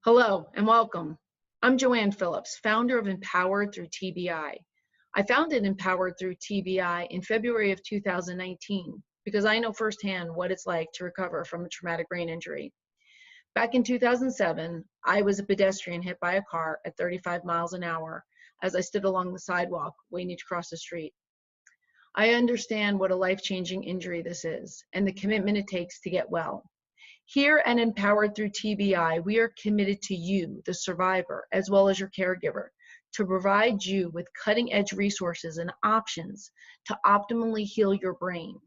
Hello and welcome. I'm Joanne Phillips, founder of Empowered Through TBI. I founded Empowered Through TBI in February of 2019 because I know firsthand what it's like to recover from a traumatic brain injury. Back in 2007, I was a pedestrian hit by a car at 35 miles an hour as I stood along the sidewalk waiting to cross the street. I understand what a life-changing injury this is and the commitment it takes to get well. Here at Empowered Through TBI, we are committed to you, the survivor, as well as your caregiver, to provide you with cutting-edge resources and options to optimally heal your brain.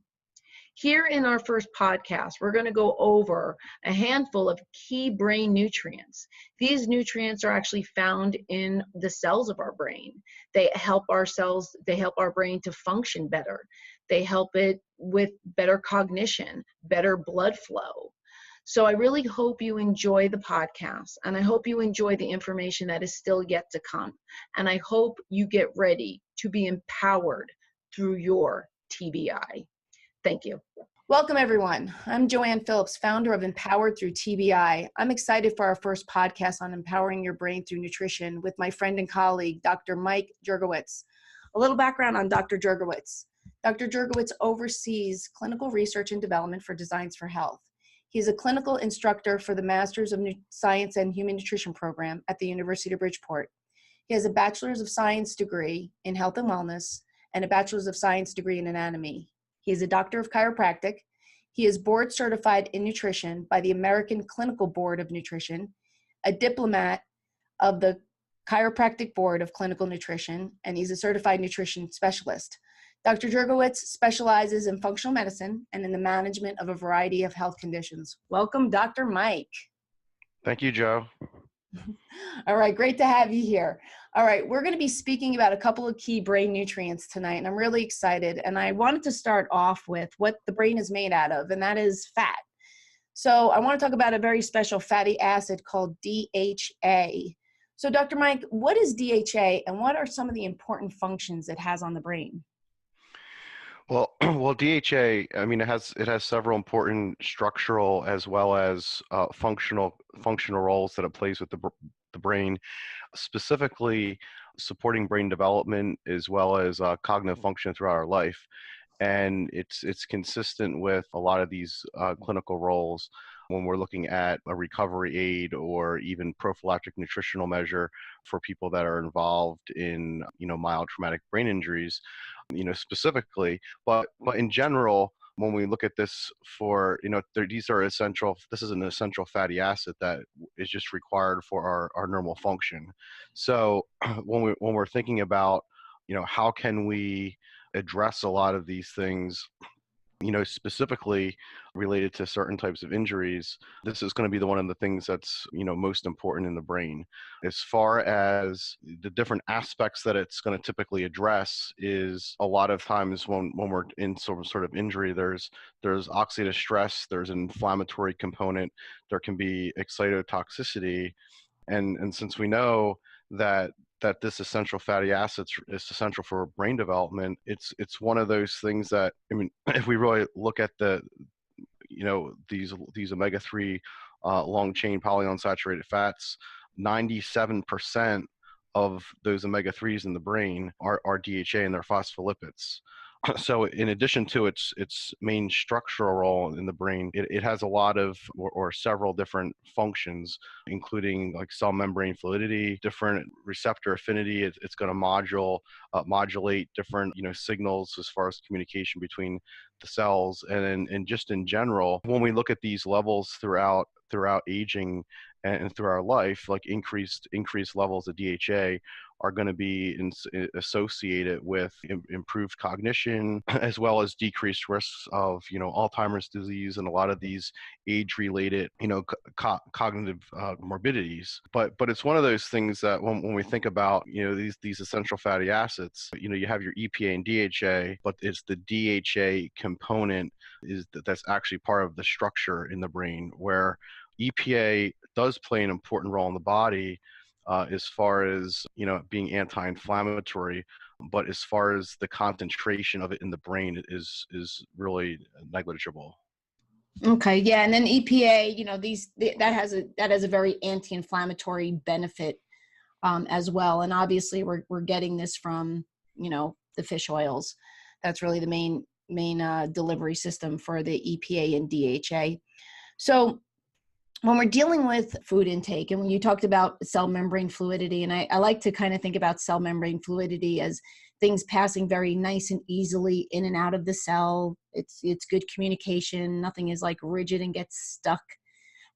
Here in our first podcast, we're going to go over a handful of key brain nutrients. These nutrients are actually found in the cells of our brain. They help our cells, they help our brain to function better. They help it with better cognition, better blood flow. So I really hope you enjoy the podcast, and I hope you enjoy the information that is still yet to come. And I hope you get ready to be empowered through your TBI. Thank you. Welcome, everyone. I'm Joanne Phillips, founder of Empowered Through TBI. I'm excited for our first podcast on empowering your brain through nutrition with my friend and colleague, Dr. Mike Jurgowitz. A little background on Dr. Jurgowitz. Dr. Jurgowitz oversees clinical research and development for Designs for Health. He's a clinical instructor for the Masters of Science and Human Nutrition program at the University of Bridgeport. He has a Bachelor's of Science degree in Health and Wellness and a Bachelor's of Science degree in Anatomy. He is a doctor of chiropractic. He is board certified in nutrition by the American Clinical Board of Nutrition, a diplomat of the Chiropractic Board of Clinical Nutrition, and he's a certified nutrition specialist. Dr. Jurgowitz specializes in functional medicine and in the management of a variety of health conditions. Welcome, Dr. Mike. Thank you, Joe. All right, great to have you here. All right, we're going to be speaking about a couple of key brain nutrients tonight, and I'm really excited. And I wanted to start off with what the brain is made out of, and that is fat. So I want to talk about a very special fatty acid called DHA. So Dr. Mike, what is DHA, and what are some of the important functions it has on the brain? Well, DHA. I mean, it has several important structural as well as functional roles that it plays with the brain, specifically supporting brain development as well as cognitive function throughout our life. And it's consistent with a lot of these clinical roles when we're looking at a recovery aid or even prophylactic nutritional measure for people that are involved in mild traumatic brain injuries, specifically. But in general, when we look at this for these are essential. This is an essential fatty acid that is just required for our normal function. So when we're thinking about how can we address a lot of these things, specifically related to certain types of injuries, this is going to be one of the things that's most important in the brain. As far as the different aspects that it's going to typically address is a lot of times when we're in some sort of injury, there's oxidative stress, there's an inflammatory component, there can be excitotoxicity, and since we know that this essential fatty acids is essential for brain development, it's one of those things that, I mean, if we really look at these omega-3 long chain polyunsaturated fats, 97% of those omega-3s in the brain are DHA, and they're phospholipids. So in addition to its main structural role in the brain, it has a lot of or several different functions, including like cell membrane fluidity, different receptor affinity. It's going to modulate different signals as far as communication between the cells, and just in general, when we look at these levels throughout aging and through our life, like increased levels of DHA are going to be associated with improved cognition, as well as decreased risks of Alzheimer's disease and a lot of these age-related cognitive morbidities. But it's one of those things that when we think about these essential fatty acids, you have your EPA and DHA, but it's the DHA component that's actually part of the structure in the brain, where EPA does play an important role in the body as far as being anti-inflammatory, but as far as the concentration of it in the brain is really negligible. Okay, yeah, and then EPA, that has a very anti-inflammatory benefit as well, and obviously we're getting this from the fish oils. That's really the main delivery system for the EPA and DHA. So when we're dealing with food intake, and when you talked about cell membrane fluidity, and I like to kind of think about cell membrane fluidity as things passing very nice and easily in and out of the cell. It's good communication. Nothing is like rigid and gets stuck.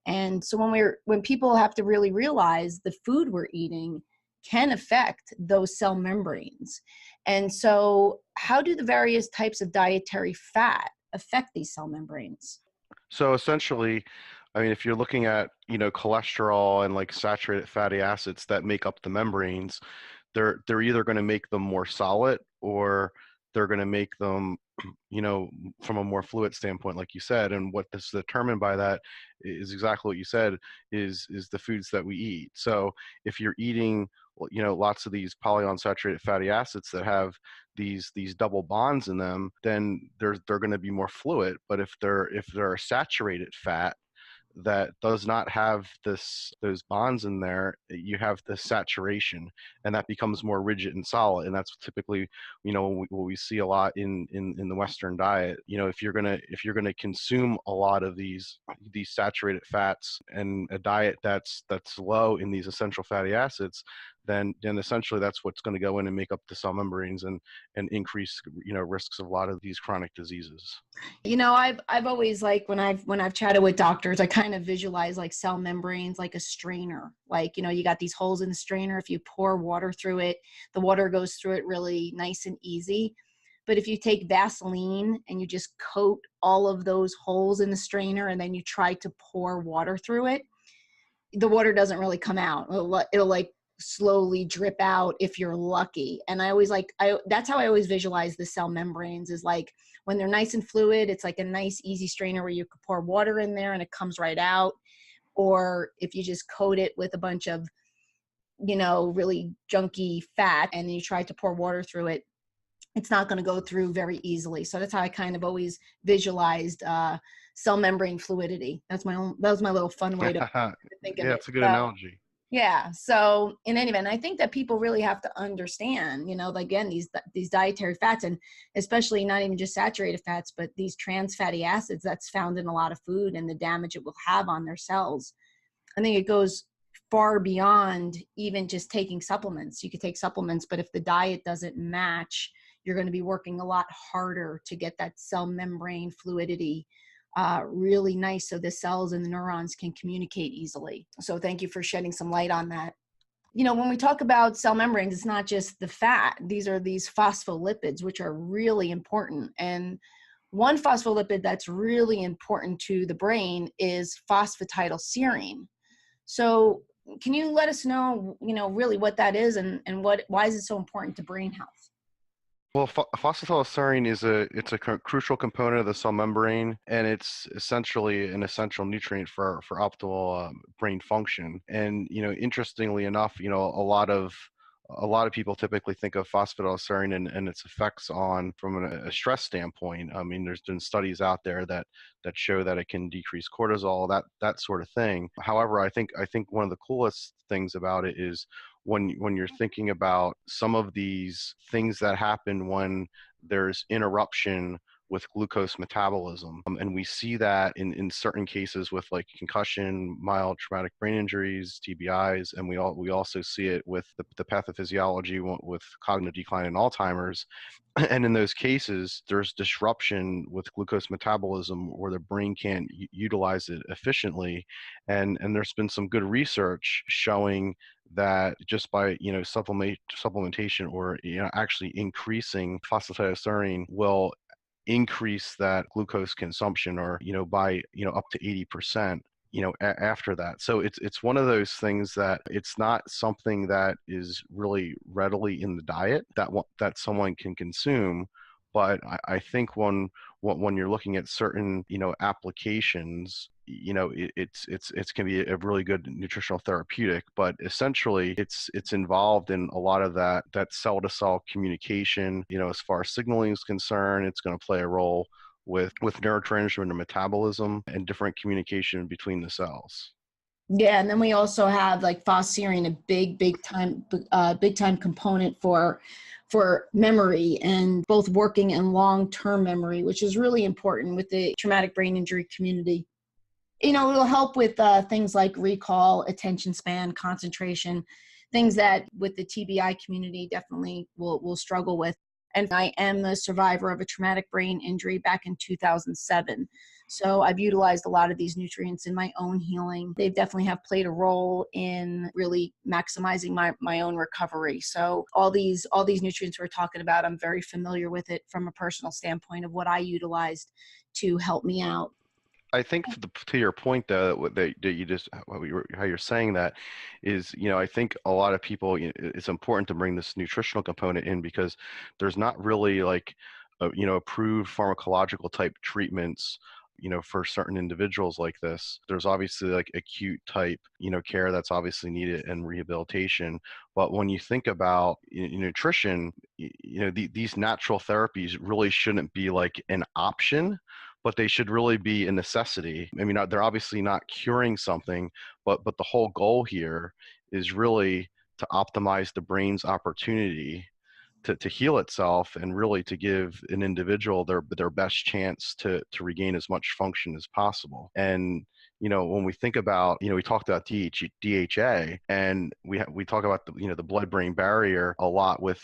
And so when people have to really realize the food we're eating can affect those cell membranes. And so how do the various types of dietary fat affect these cell membranes? So essentially, I mean, if you're looking at, cholesterol and like saturated fatty acids that make up the membranes, they're either going to make them more solid, or they're going to make them, from a more fluid standpoint, like you said. And what is determined by that is exactly what you said, is the foods that we eat. So if you're eating, lots of these polyunsaturated fatty acids that have these double bonds in them, then they're going to be more fluid. But if they're a saturated fat that does not have those bonds in there, you have the saturation, and that becomes more rigid and solid. And that's typically, what we see a lot in the Western diet. If you're gonna consume a lot of these saturated fats, and a diet that's low in these essential fatty acids, then essentially that's what's going to go in and make up the cell membranes, and increase risks of a lot of these chronic diseases. I've always, like, when I've chatted with doctors, I kind of visualize like cell membranes like a strainer. Like, you got these holes in the strainer. If you pour water through it, the water goes through it really nice and easy. But if you take Vaseline and you just coat all of those holes in the strainer, and then you try to pour water through it, the water doesn't really come out. It'll like slowly drip out if you're lucky. And that's how I always visualize the cell membranes, is like when they're nice and fluid, it's like a nice easy strainer where you could pour water in there and it comes right out. Or if you just coat it with a bunch of really junky fat, and you try to pour water through it, it's not going to go through very easily. So that's how I kind of always visualized cell membrane fluidity. That was my little fun way to think of Yeah, it. it's a good So, analogy. yeah. So in any event, I think that people really have to understand, again, these dietary fats, and especially not even just saturated fats, but these trans fatty acids that's found in a lot of food, and the damage it will have on their cells. I think it goes far beyond even just taking supplements. You could take supplements, but if the diet doesn't match, you're going to be working a lot harder to get that cell membrane fluidity really nice, so the cells and the neurons can communicate easily. So thank you for shedding some light on that. When we talk about cell membranes, it's not just the fat. These are these phospholipids, which are really important. And one phospholipid that's really important to the brain is phosphatidylserine. So can you let us know, really what that is, and why is it so important to brain health? Well, phosphatidylserine it's a crucial component of the cell membrane, and it's essentially an essential nutrient for optimal brain function. And interestingly enough, a lot of people typically think of phosphatidylserine and its effects on from a stress standpoint. I mean, there's been studies out there that show that it can decrease cortisol, that sort of thing. However, I think one of the coolest things about it is when you're thinking about some of these things that happen when there's interruption with glucose metabolism. And we see that in certain cases with like concussion, mild traumatic brain injuries, TBIs, and we also see it with the pathophysiology with cognitive decline in Alzheimer's. And in those cases, there's disruption with glucose metabolism where the brain can't utilize it efficiently. And there's been some good research showing that just by supplementation, or actually increasing phosphatidylserine will increase that glucose consumption, or by up to 80%, after that. So it's one of those things that it's not something that is really readily in the diet that someone can consume. But I think when you're looking at certain applications, it's can be a really good nutritional therapeutic. But essentially it's involved in a lot of that cell to cell communication. As far as signaling is concerned, it's going to play a role with neurotransmitter metabolism and different communication between the cells. Yeah, and then we also have like phosphorine, a big time component for memory, and both working and long-term memory, which is really important with the traumatic brain injury community. It'll help with things like recall, attention span, concentration, things that with the TBI community definitely will struggle with. And I am a survivor of a traumatic brain injury back in 2007. So I've utilized a lot of these nutrients in my own healing. They definitely have played a role in really maximizing my own recovery. So all these nutrients we're talking about, I'm very familiar with it from a personal standpoint of what I utilized to help me out. I think to your point, though, that you just how you're saying that is, I think a lot of people, it's important to bring this nutritional component in because there's not really like, approved pharmacological type treatments, for certain individuals like this. There's obviously like acute type, care that's obviously needed and rehabilitation. But when you think about nutrition, these natural therapies really shouldn't be like an option, but they should really be a necessity. I mean, they're obviously not curing something, but the whole goal here is really to optimize the brain's opportunity to heal itself and really to give an individual their best chance to regain as much function as possible. And when we think about, we talked about DHA, and we talk about the blood-brain barrier a lot with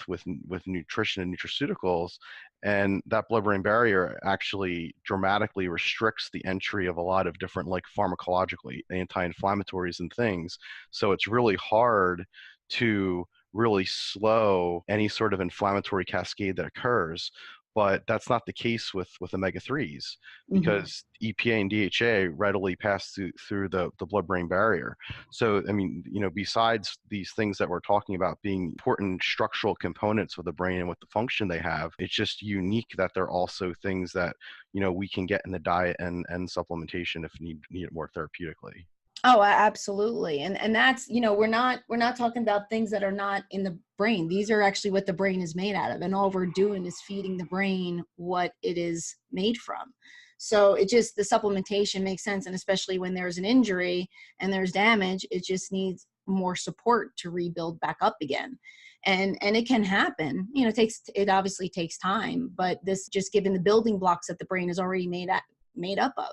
nutrition and nutraceuticals, and that blood-brain barrier actually dramatically restricts the entry of a lot of different like pharmacological anti-inflammatories and things. So it's really hard to really slow any sort of inflammatory cascade that occurs. But that's not the case with omega-3s, because EPA and DHA readily pass through the blood-brain barrier. So, I mean, besides these things that we're talking about being important structural components of the brain and what the function they have, it's just unique that they're also things that, we can get in the diet and supplementation if need it more therapeutically. Oh, absolutely. And that's, we're not talking about things that are not in the brain. These are actually what the brain is made out of. And all we're doing is feeding the brain what it is made from. So the supplementation makes sense. And especially when there's an injury and there's damage, it just needs more support to rebuild back up again. And it can happen, it obviously takes time, but this just given the building blocks that the brain is already made up of.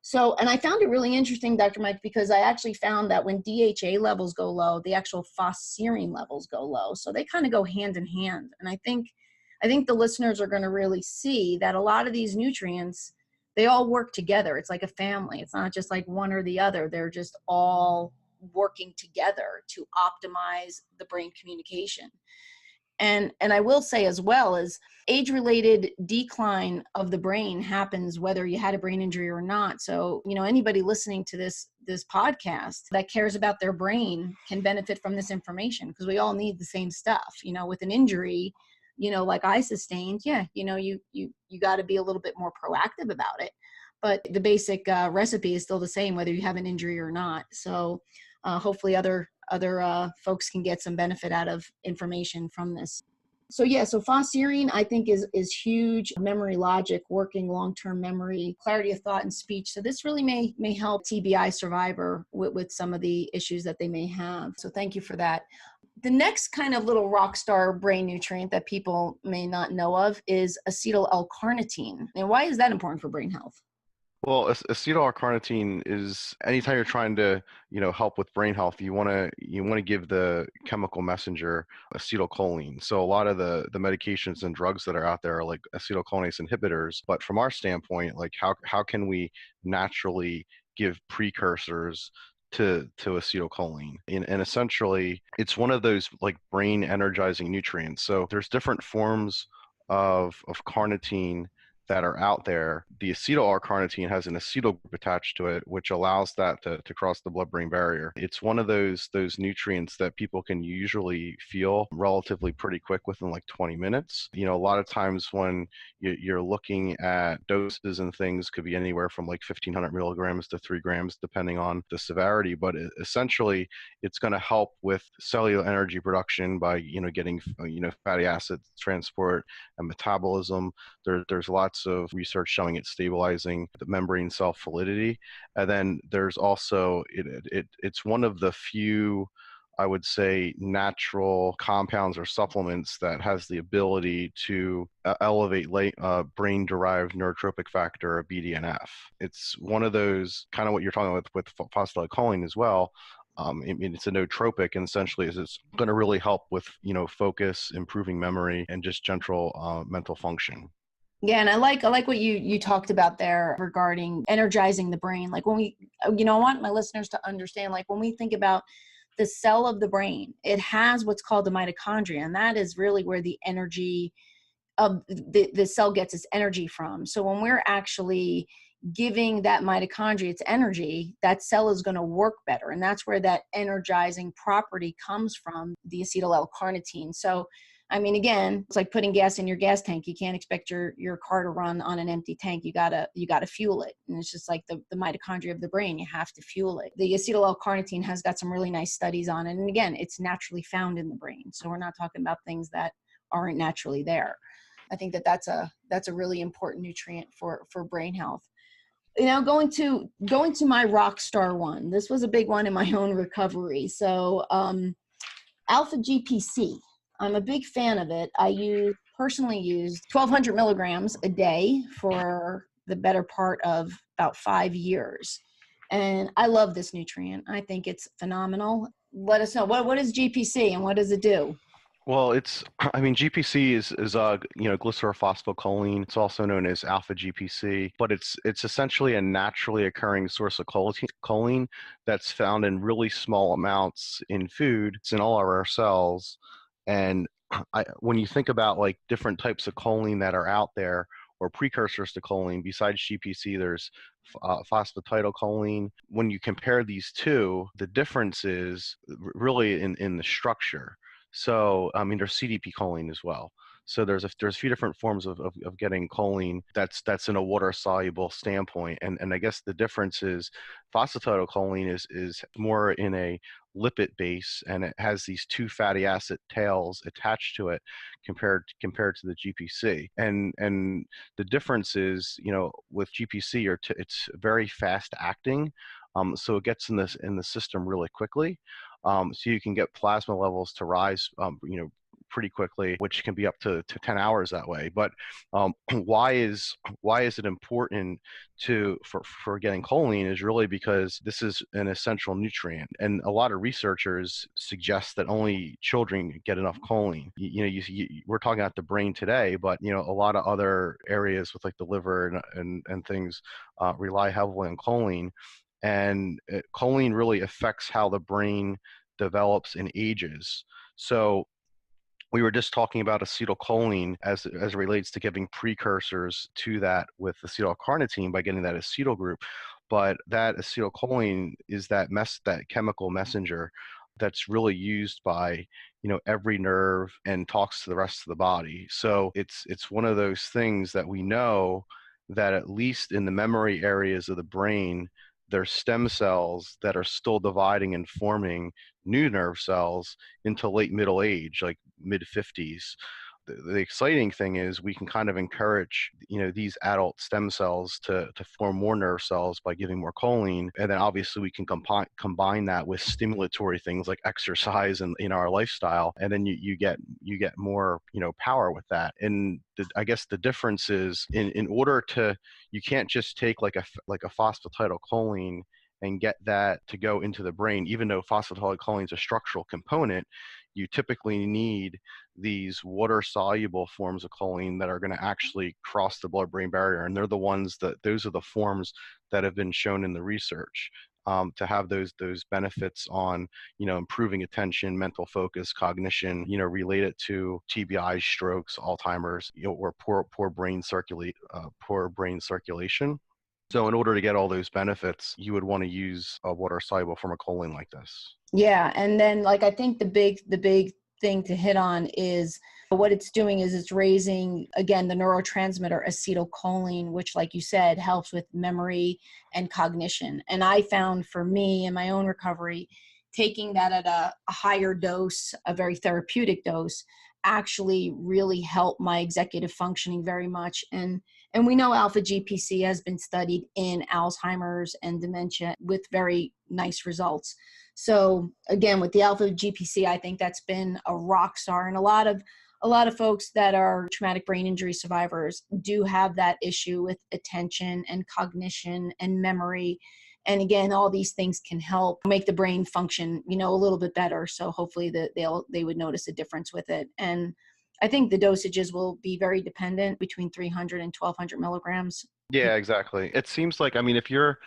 So, and I found it really interesting, Dr. Mike, because I actually found that when DHA levels go low, the actual phosphorine levels go low. So they kind of go hand in hand. And I think the listeners are going to really see that a lot of these nutrients, they all work together. It's like a family. It's not just like one or the other. They're just all working together to optimize the brain communication. And I will say as well is age-related decline of the brain happens whether you had a brain injury or not. So, anybody listening to this podcast that cares about their brain can benefit from this information, because we all need the same stuff. With an injury, like I sustained, you got to be a little bit more proactive about it. But the basic recipe is still the same whether you have an injury or not. So hopefully other folks can get some benefit out of information from this. So phosphorine I think is huge. Memory, logic, working, long-term memory, clarity of thought and speech. So this really may help TBI survivor with some of the issues that they may have. So thank you for that. The next kind of little rock star brain nutrient that people may not know of is acetyl L-carnitine. And why is that important for brain health? Well, acetyl L-carnitine is anytime you're trying to, help with brain health, you want to give the chemical messenger acetylcholine. So a lot of the medications and drugs that are out there are like acetylcholinease inhibitors. But from our standpoint, like how can we naturally give precursors to acetylcholine? And essentially, it's one of those like brain energizing nutrients. So there's different forms of carnitine that are out there. The acetyl L-carnitine has an acetyl group attached to it, which allows that to cross the blood-brain barrier. It's one of those nutrients that people can usually feel relatively pretty quick within like 20 minutes. A lot of times when you're looking at doses and things could be anywhere from like 1,500 milligrams to 3 grams, depending on the severity. But essentially, it's going to help with cellular energy production by, getting, fatty acid transport and metabolism. There's lots lots of research showing it stabilizing the membrane cell fluidity. And then there's also, it's one of the few, I would say, natural compounds or supplements that has the ability to elevate brain-derived neurotropic factor, or BDNF. It's one of those, kind of what you're talking about with phosphatidylcholine as well. I mean, it's a nootropic, and essentially it's going to really help with, focus, improving memory, and just general mental function. Yeah, and I like what you talked about there regarding energizing the brain. Like when we, I want my listeners to understand, like when we think about the cell of the brain, it has what's called the mitochondria, and that is really where the energy of the cell gets its energy from. So when we're actually giving that mitochondria its energy, that cell is going to work better. And that's where that energizing property comes from, the acetyl L-carnitine. So, I mean, again, it's like putting gas in your gas tank. You can't expect your car to run on an empty tank. You gotta fuel it. And it's just like the mitochondria of the brain, you have to fuel it. The acetyl L-carnitine has got some really nice studies on it. And again, it's naturally found in the brain. So we're not talking about things that aren't naturally there. I think that's a really important nutrient for brain health. Going to my rock star one. This was a big one in my own recovery. So alpha GPC. I'm a big fan of it. I personally used 1,200 milligrams a day for the better part of about 5 years. And I love this nutrient. I think it's phenomenal. Let us know, what is GPC and what does it do? Well, GPC is glycerophosphocholene. It's also known as alpha GPC, but it's essentially a naturally occurring source of choline that's found in really small amounts in food. It's in all of our cells. And when you think about like different types of choline that are out there, or precursors to choline, besides GPC, there's phosphatidylcholine. When you compare these two, the difference is really in the structure. So, I mean, there's CDP choline as well. So there's a few different forms of getting choline that's in a water soluble standpoint. And I guess the difference is phosphatidylcholine is more in a lipid base, and it has these two fatty acid tails attached to it compared to the GPC. And the difference is, with GPC, it's very fast acting. So it gets in the system really quickly. So you can get plasma levels to rise, pretty quickly, which can be up to 10 hours that way. But why is it important for getting choline is really because this is an essential nutrient, and a lot of researchers suggest that only children get enough choline. We're talking about the brain today, but a lot of other areas with like the liver and things rely heavily on choline. And choline really affects how the brain develops and ages. So we were just talking about acetylcholine as it relates to giving precursors to that with acetylcarnitine by getting that acetyl group. But that acetylcholine is that chemical messenger that's really used by every nerve and talks to the rest of the body. So it's one of those things that we know that at least in the memory areas of the brain, there's stem cells that are still dividing and forming new nerve cells into late middle age, like mid 50s. The exciting thing is we can kind of encourage, these adult stem cells to form more nerve cells by giving more choline. And then obviously we can combine that with stimulatory things like exercise and in our lifestyle. And then you get more, power with that. And I guess the difference is in order to, you can't just take like a phosphatidylcholine and get that to go into the brain. Even though phosphatidylcholine is a structural component, you typically need these water-soluble forms of choline that are going to actually cross the blood-brain barrier, and those are the forms that have been shown in the research to have those benefits on improving attention, mental focus, cognition, related to TBI, strokes, Alzheimer's, or poor brain circulation. So in order to get all those benefits, you would want to use a water-soluble form of choline like this. Yeah, and then I think the big thing to hit on is what it's doing is it's raising, again, the neurotransmitter acetylcholine, which, like you said, helps with memory and cognition. And I found for me in my own recovery, taking that at a higher dose, a very therapeutic dose, actually really helped my executive functioning very much. And And we know alpha GPC has been studied in Alzheimer's and dementia with very nice results. So again, with the alpha GPC, I think that's been a rock star. And a lot of folks that are traumatic brain injury survivors do have that issue with attention and cognition and memory. And again, all these things can help make the brain function, a little bit better. So hopefully they would notice a difference with it. And I think the dosages will be very dependent between 300 and 1200 milligrams. Yeah, exactly. It seems like, I mean, if you're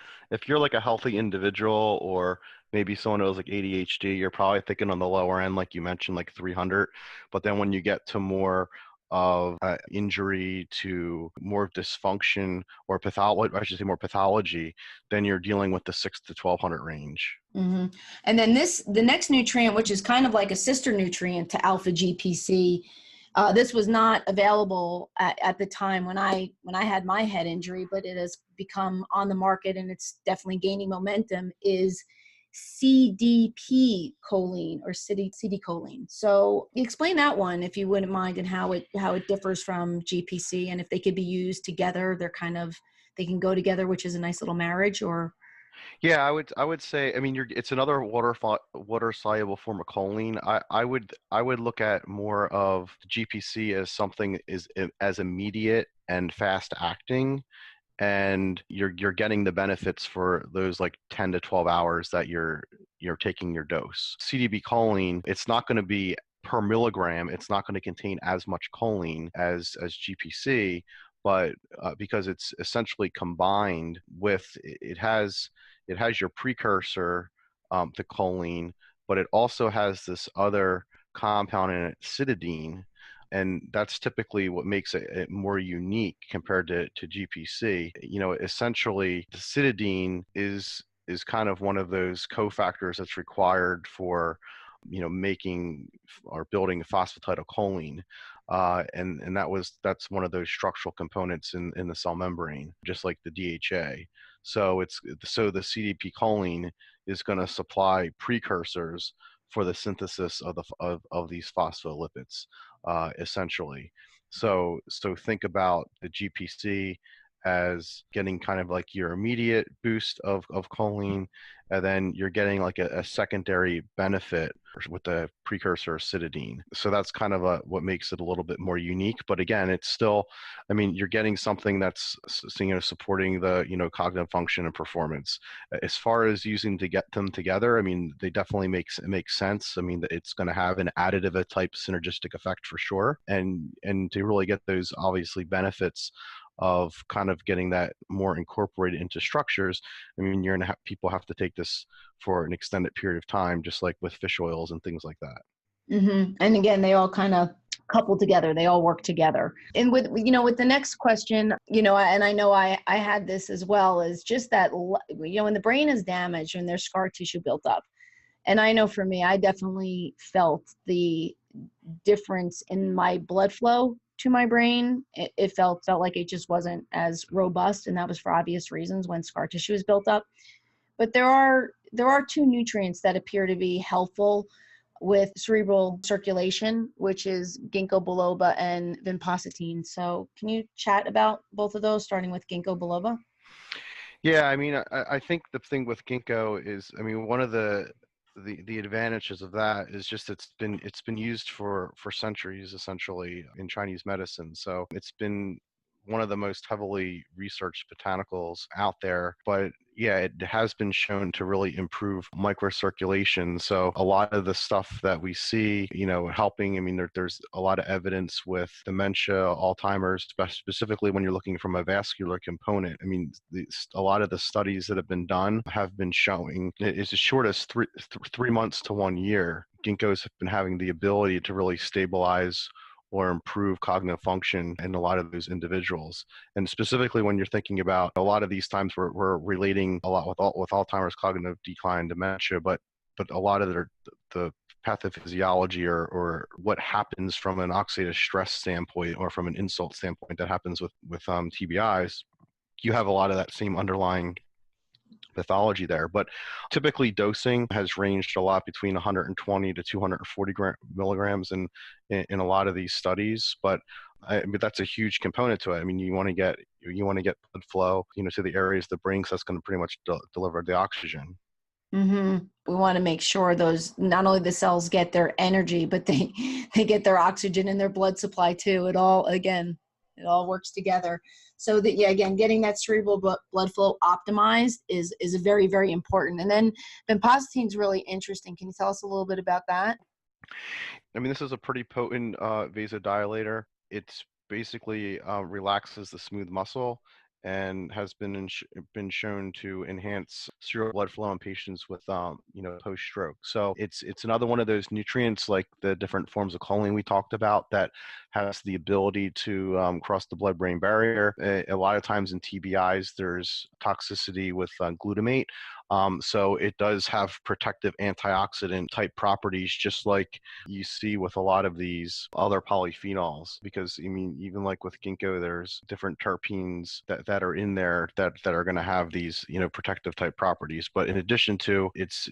like a healthy individual, or maybe someone who has like ADHD, you're probably thinking on the lower end, like you mentioned, like 300. But then when you get to more of injury, to more dysfunction, or pathology, I should say more pathology, then you're dealing with the 6 to 1200 range. Mm-hmm. And then the next nutrient, which is kind of like a sister nutrient to alpha GPC, this was not available at the time when I had my head injury, but it has become on the market and it's definitely gaining momentum, is CDP choline, or CD choline. So explain that one, if you wouldn't mind, and how it differs from GPC, and if they could be used together. They can go together, which is a nice little marriage. Or Yeah, I would say, I mean, it's another water soluble form of choline. I would look at more of GPC as something as immediate and fast acting, and you're getting the benefits for those like 10 to 12 hours that you're taking your dose. CDB choline, it's not going to be per milligram. It's not going to contain as much choline as GPC, but because it's essentially combined with, it has your precursor to choline, but it also has this other compound in it, cytidine, and that's typically what makes it more unique compared to GPC. Essentially, the cytidine is kind of one of those cofactors that's required for making or building phosphatidylcholine, and that's one of those structural components in the cell membrane, just like the DHA. So the CDP choline is going to supply precursors for the synthesis of these phospholipids, essentially. So think about the GPC as getting kind of like your immediate boost of choline, and then you're getting like a secondary benefit with the precursor cytidine. So that's kind of what makes it a little bit more unique. But again, it's still, I mean, you're getting something that's supporting the cognitive function and performance. As far as using to get them together, I mean, they definitely it makes sense. I mean, it's going to have an additive type synergistic effect for sure, and to really get those obviously benefits of kind of getting that more incorporated into structures. I mean, people have to take this for an extended period of time, just like with fish oils and things like that. Mm-hmm. And again, they all kind of couple together. They all work together. And with the next question, and I know I had this as well, is just that, when the brain is damaged and there's scar tissue built up. And I know for me, I definitely felt the difference in my blood flow to my brain. It felt like it just wasn't as robust, and that was for obvious reasons when scar tissue is built up. But there are two nutrients that appear to be helpful with cerebral circulation, which is ginkgo biloba and vinpocetine. So can you chat about both of those, starting with ginkgo biloba? Yeah, I mean, I think the thing with ginkgo is, I mean, one of the advantages of that is just it's been used for centuries, essentially, in Chinese medicine. So it's been one of the most heavily researched botanicals out there. But yeah, it has been shown to really improve microcirculation. So a lot of the stuff that we see, helping, I mean, there's a lot of evidence with dementia, Alzheimer's, specifically when you're looking from a vascular component. I mean, a lot of the studies that have been done have been showing it's as short as 3 months to 1 year. Ginkgos have been having the ability to really stabilize or improve cognitive function in a lot of those individuals. And specifically when you're thinking about a lot of these times, we're relating a lot with Alzheimer's, cognitive decline, dementia, but a lot of the pathophysiology or what happens from an oxidative stress standpoint or from an insult standpoint that happens with TBIs, you have a lot of that same underlying pathology there. But typically dosing has ranged a lot between 120 to 240 milligrams in a lot of these studies. But that's a huge component to it. I mean, you want to get blood flow, to the areas of the brain, because that's going to pretty much deliver the oxygen. We want to make sure those, not only the cells get their energy, but they get their oxygen and their blood supply too. It all works together. So that, again, getting that cerebral blood flow optimized is very, very important. And then vinpocetine is really interesting. Can you tell us a little bit about that? I mean, this is a pretty potent vasodilator. It's basically relaxes the smooth muscle and has been shown to enhance cerebral blood flow in patients with post-stroke. So it's another one of those nutrients, like the different forms of choline we talked about, that has the ability to cross the blood-brain barrier. A lot of times in TBIs, there's toxicity with glutamate. So it does have protective antioxidant type properties, just like you see with a lot of these other polyphenols. Because I mean, even like with ginkgo, there's different terpenes that are in there that are going to have these protective type properties. But in addition to, it's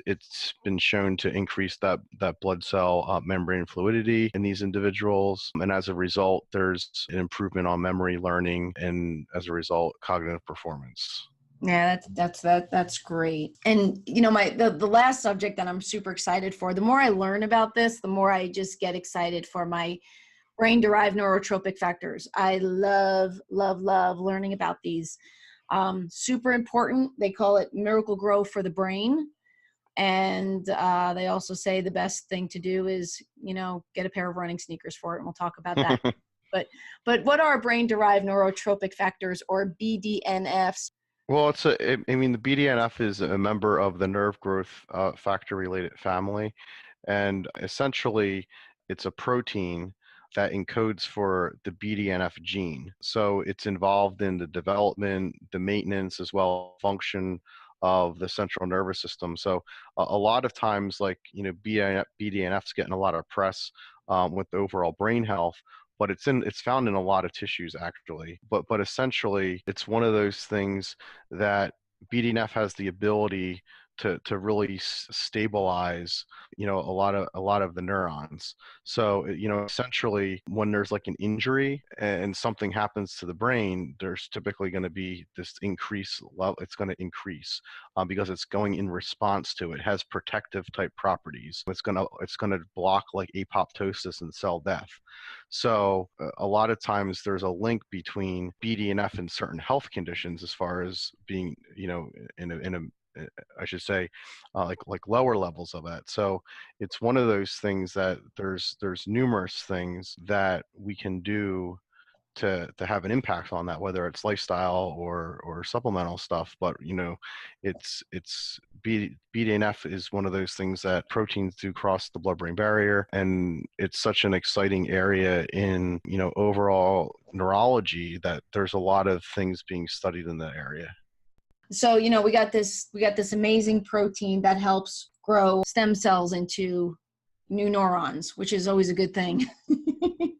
been shown to increase that blood cell membrane fluidity in these individuals, and as a result, there's an improvement on memory, learning, and as a result, cognitive performance. Yeah, that's great. And the last subject that I'm super excited for, the more I learn about this, the more I just get excited for my brain-derived neurotropic factors. I love learning about these. Super important. They call it Miracle-Gro for the brain. And they also say the best thing to do is, get a pair of running sneakers for it. And we'll talk about that. But what are brain-derived neurotropic factors, or BDNFs? Well, the BDNF is a member of the nerve growth factor related family. And essentially, it's a protein that encodes for the BDNF gene. So it's involved in the development, the maintenance, as well as function of the central nervous system. So a lot of times, BDNF's getting a lot of press with the overall brain health, but it's found in a lot of tissues actually. But essentially, it's one of those things that BDNF has the ability to really stabilize, a lot of the neurons. So, essentially, when there's like an injury and something happens to the brain, there's typically going to be this increase. It's going to increase because it's going in response to it. It has protective type properties. It's going to block like apoptosis and cell death. So a lot of times there's a link between BDNF and certain health conditions, as far as being, I should say, like lower levels of that. So it's one of those things that there's numerous things that we can do to have an impact on that, whether it's lifestyle or supplemental stuff. But BDNF is one of those things that proteins do cross the blood-brain barrier, and it's such an exciting area in overall neurology that there's a lot of things being studied in that area. So, we got this amazing protein that helps grow stem cells into new neurons, which is always a good thing.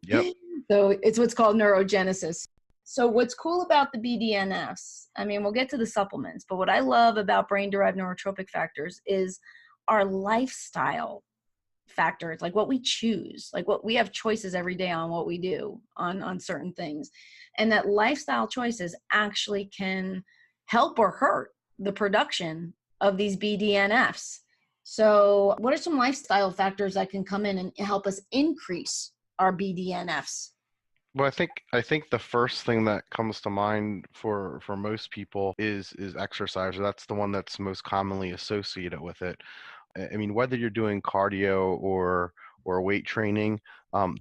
Yep. So it's what's called neurogenesis. So what's cool about the BDNFs, we'll get to the supplements, but what I love about brain-derived neurotropic factors is our lifestyle factors, like what we choose, like what we have choices every day on what we do on certain things. And that lifestyle choices actually can help or hurt the production of these BDNFs. So what are some lifestyle factors that can come in and help us increase our BDNFs? Well, I think the first thing that comes to mind for most people is exercise. That's the one that's most commonly associated with it. I mean, whether you're doing cardio or weight training,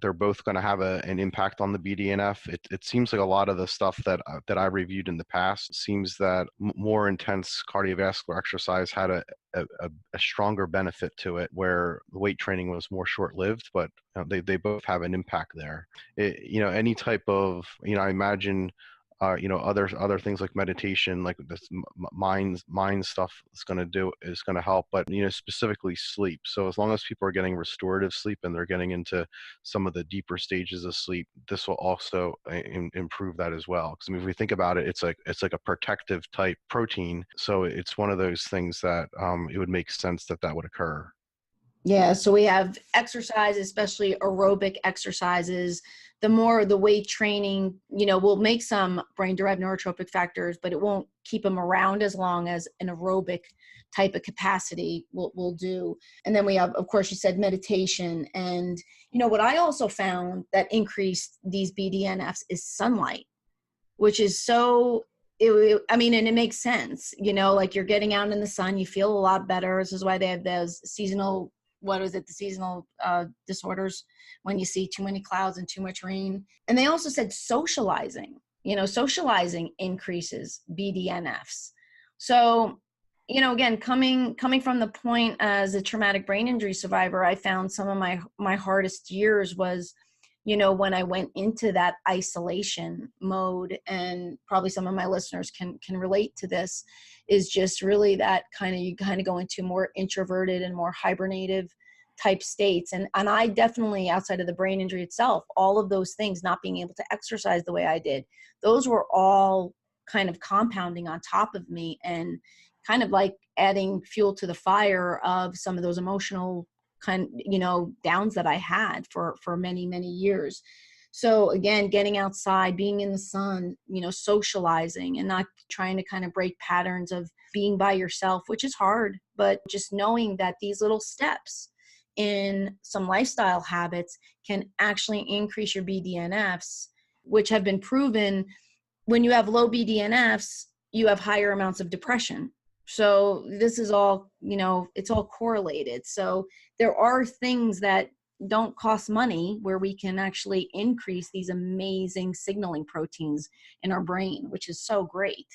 they're both going to have an impact on the BDNF. It seems like a lot of the stuff that I reviewed in the past seems that more intense cardiovascular exercise had a stronger benefit to it, where the weight training was more short-lived, but they both have an impact there. Any type of, I imagine other things like meditation, like this mind stuff is going to help, but specifically sleep. So as long as people are getting restorative sleep and they're getting into some of the deeper stages of sleep, this will also improve that as well. Because I mean, if we think about it, it's like a protective type protein, so it's one of those things that it would make sense that would occur. Yeah, so we have exercise, especially aerobic exercises. The weight training, will make some brain-derived neurotropic factors, but it won't keep them around as long as an aerobic type of capacity will do. And then we have, of course, you said meditation. And, what I also found that increased these BDNFs is sunlight, which is and it makes sense, like you're getting out in the sun, you feel a lot better. This is why they have those seasonal disorders when you see too many clouds and too much rain. And they also said socializing increases BDNFs. So, again, coming from the point as a traumatic brain injury survivor, I found some of my hardest years was, when I went into that isolation mode, and probably some of my listeners can relate to this, is just really that you go into more introverted and more hibernative type states. And I definitely, outside of the brain injury itself, all of those things, not being able to exercise the way I did, those were all kind of compounding on top of me and kind of like adding fuel to the fire of some of those emotional downs that I had for many, many years. So again, getting outside, being in the sun, socializing, and not trying to kind of break patterns of being by yourself, which is hard, but just knowing that these little steps in some lifestyle habits can actually increase your BDNFs, which have been proven. When you have low BDNFs, you have higher amounts of depression. So this is all, it's all correlated. So there are things that don't cost money where we can actually increase these amazing signaling proteins in our brain, which is so great.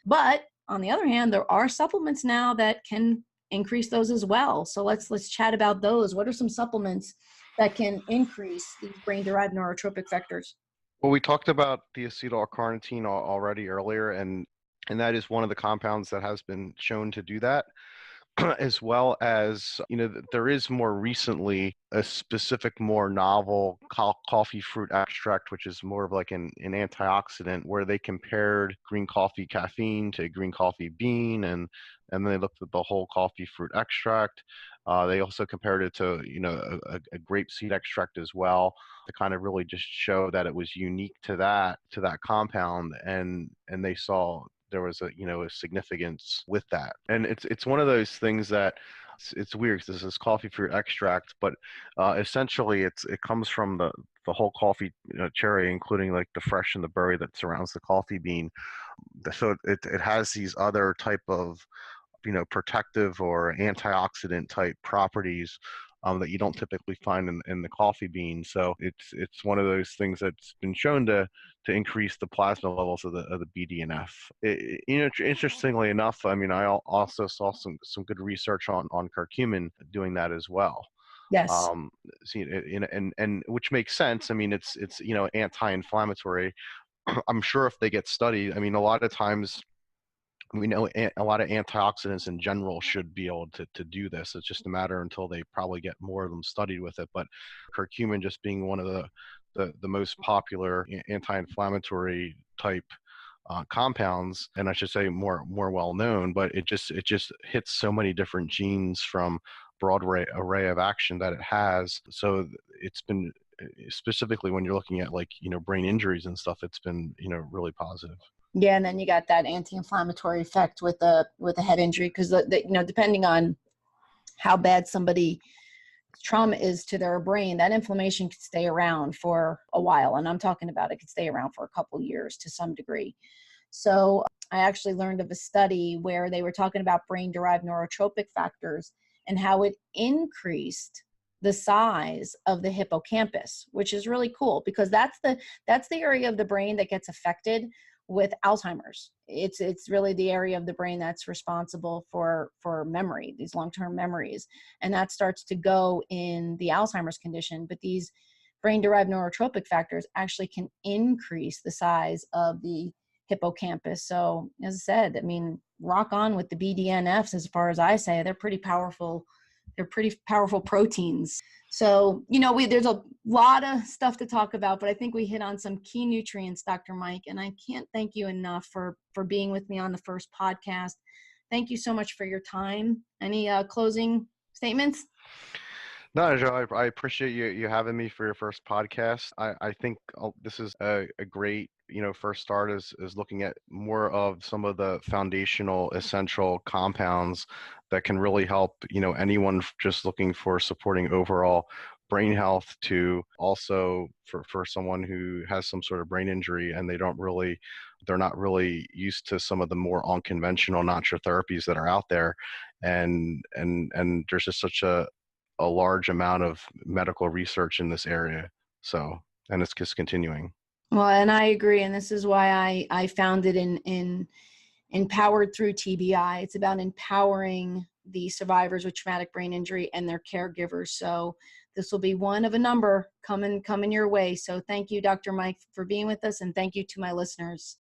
But on the other hand, there are supplements now that can increase those as well. So let's chat about those. What are some supplements that can increase these brain-derived neurotropic factors? Well, we talked about the acetyl-L-carnitine already earlier, and that is one of the compounds that has been shown to do that. As well as, there is more recently a specific, more novel coffee fruit extract, which is more of like an antioxidant, where they compared green coffee caffeine to green coffee bean, and then they looked at the whole coffee fruit extract. They also compared it to, a grape seed extract as well, to kind of really just show that it was unique to that compound, and they saw there was a significance with that. And it's one of those things that it's weird, because this is coffee fruit extract, but essentially it comes from the whole coffee cherry, including like the fresh and the berry that surrounds the coffee bean. So it has these other type of protective or antioxidant type properties that you don't typically find in the coffee bean. So it's one of those things that's been shown to increase the plasma levels of the BDNF. Interestingly enough, I mean, I also saw some good research on curcumin doing that as well. Yes. And which makes sense. I mean, it's anti-inflammatory. I'm sure if they get studied, I mean, a lot of times we know a lot of antioxidants in general should be able to do this. It's just a matter until they probably get more of them studied with it. But curcumin just being one of the most popular anti-inflammatory type compounds, and I should say more well known, but it just hits so many different genes from broad array of action that it has. So it's been, specifically when you're looking at like brain injuries and stuff, it's been really positive. Yeah, and then you got that anti-inflammatory effect with the head injury, because depending on how bad somebody trauma is to their brain, that inflammation could stay around for a while, and I'm talking about it could stay around for a couple years to some degree. So I actually learned of a study where they were talking about brain-derived neurotropic factors and how it increased the size of the hippocampus, which is really cool, because that's the area of the brain that gets affected with Alzheimer's. It's really the area of the brain that's responsible for memory, these long-term memories. And that starts to go in the Alzheimer's condition. But these brain-derived neurotropic factors actually can increase the size of the hippocampus. So as I said, I mean, rock on with the BDNFs as far as I say. They're pretty powerful. They're pretty powerful proteins. So, there's a lot of stuff to talk about, but I think we hit on some key nutrients, Dr. Mike, and I can't thank you enough for being with me on the first podcast. Thank you so much for your time. Any closing statements? No, Joe, I appreciate you having me for your first podcast. I think this is a great, first start is looking at more of some of the foundational essential compounds that can really help, anyone just looking for supporting overall brain health, to also for someone who has some sort of brain injury and they're not really used to some of the more unconventional natural therapies that are out there. And there's just such a large amount of medical research in this area. So, and it's just continuing. Well, and I agree. And this is why I founded in Empowered Through TBI. It's about empowering the survivors with traumatic brain injury and their caregivers. So this will be one of a number coming your way. So thank you, Dr. Mike, for being with us. And thank you to my listeners.